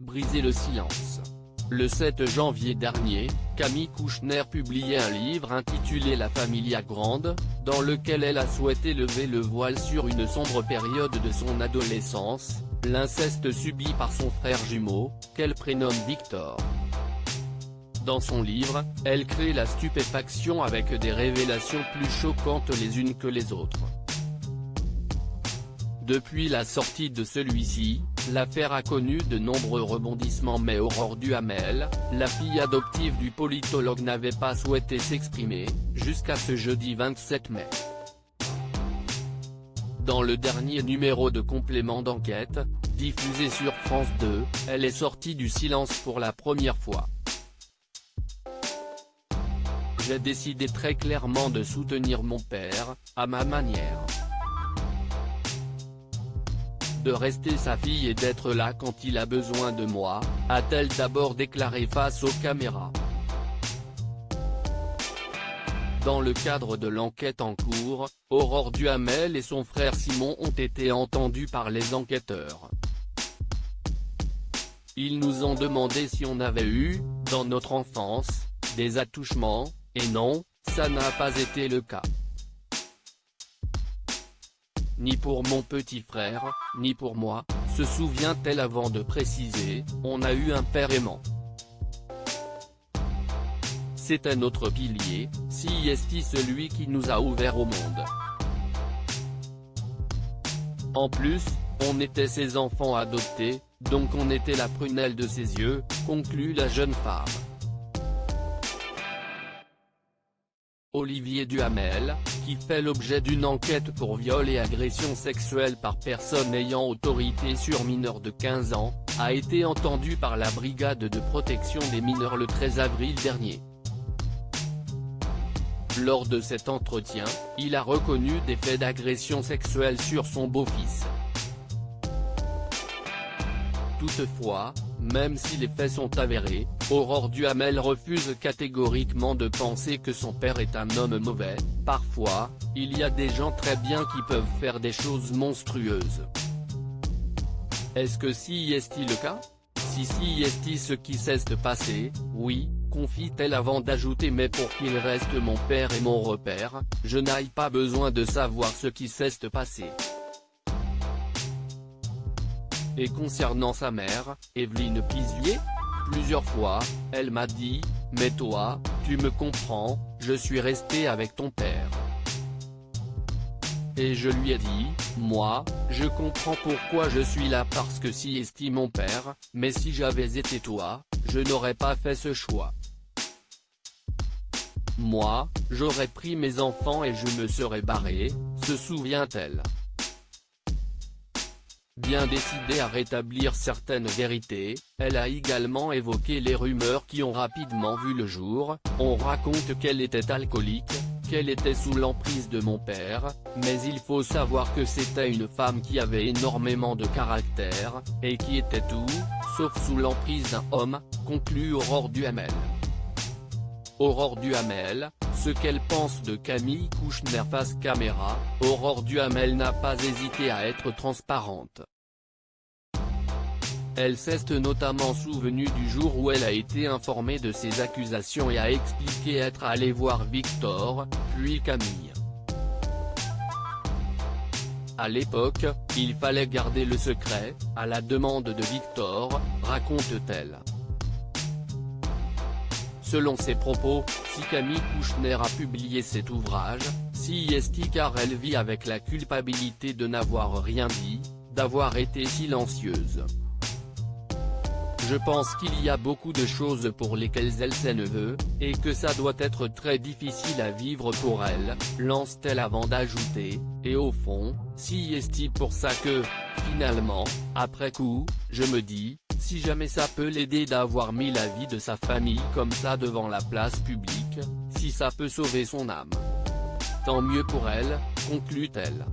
briser le silence. Le 7 janvier dernier, Camille Kouchner publiait un livre intitulé La Familia Grande, dans lequel elle a souhaité lever le voile sur une sombre période de son adolescence, l'inceste subi par son frère jumeau, qu'elle prénomme Victor. Dans son livre, elle crée la stupéfaction avec des révélations plus choquantes les unes que les autres. Depuis la sortie de celui-ci, l'affaire a connu de nombreux rebondissements mais Aurore Duhamel, la fille adoptive du politologue n'avait pas souhaité s'exprimer, jusqu'à ce jeudi 27 mai. Dans le dernier numéro de Complément d'enquête, diffusé sur France 2, elle est sortie du silence pour la première fois. J'ai décidé très clairement de soutenir mon père, à ma manière. De rester sa fille et d'être là quand il a besoin de moi, a-t-elle d'abord déclaré face aux caméras. Dans le cadre de l'enquête en cours, Aurore Duhamel et son frère Simon ont été entendus par les enquêteurs. Ils nous ont demandé si on avait eu, dans notre enfance, des attouchements, et non, ça n'a pas été le cas. Ni pour mon petit frère, ni pour moi, se souvient-elle avant de préciser, on a eu un père aimant. C'était notre pilier, CIST celui qui nous a ouvert au monde. En plus, on était ses enfants adoptés, donc on était la prunelle de ses yeux, conclut la jeune femme. Olivier Duhamel, qui fait l'objet d'une enquête pour viol et agression sexuelle par personne ayant autorité sur mineur de 15 ans, a été entendu par la brigade de protection des mineurs le 13 avril dernier. Lors de cet entretien, il a reconnu des faits d'agression sexuelle sur son beau-fils. Toutefois, même si les faits sont avérés, Aurore Duhamel refuse catégoriquement de penser que son père est un homme mauvais. Parfois, il y a des gens très bien qui peuvent faire des choses monstrueuses. Est-ce que CIST le cas? Si CIST ce qui s'est passé, oui, confie-t-elle avant d'ajouter mais pour qu'il reste mon père et mon repère, je n'ai pas besoin de savoir ce qui s'est passé. Et concernant sa mère, Evelyne Pizier, plusieurs fois, elle m'a dit, mais toi, tu me comprends, je suis resté avec ton père. Et je lui ai dit, moi, je comprends pourquoi je suis là parce que si estime mon père, mais si j'avais été toi, je n'aurais pas fait ce choix. Moi, j'aurais pris mes enfants et je me serais barré, se souvient-elle. Bien décidée à rétablir certaines vérités, elle a également évoqué les rumeurs qui ont rapidement vu le jour. On raconte qu'elle était alcoolique, qu'elle était sous l'emprise de mon père, mais il faut savoir que c'était une femme qui avait énormément de caractère, et qui était tout, sauf sous l'emprise d'un homme, conclut Aurore Duhamel. Aurore Duhamel, ce qu'elle pense de Camille Kouchner face caméra, Aurore Duhamel n'a pas hésité à être transparente. Elle s'est notamment souvenue du jour où elle a été informée de ces accusations et a expliqué être allée voir Victor, puis Camille. À l'époque, il fallait garder le secret, à la demande de Victor, raconte-t-elle. Selon ses propos, si Camille Kouchner a publié cet ouvrage, CIST car elle vit avec la culpabilité de n'avoir rien dit, d'avoir été silencieuse. Je pense qu'il y a beaucoup de choses pour lesquelles elle ne veut, et que ça doit être très difficile à vivre pour elle, lance-t-elle avant d'ajouter, et au fond, CIST pour ça que, finalement, après coup, je me dis, si jamais ça peut l'aider d'avoir mis la vie de sa famille comme ça devant la place publique, si ça peut sauver son âme. Tant mieux pour elle, conclut-elle.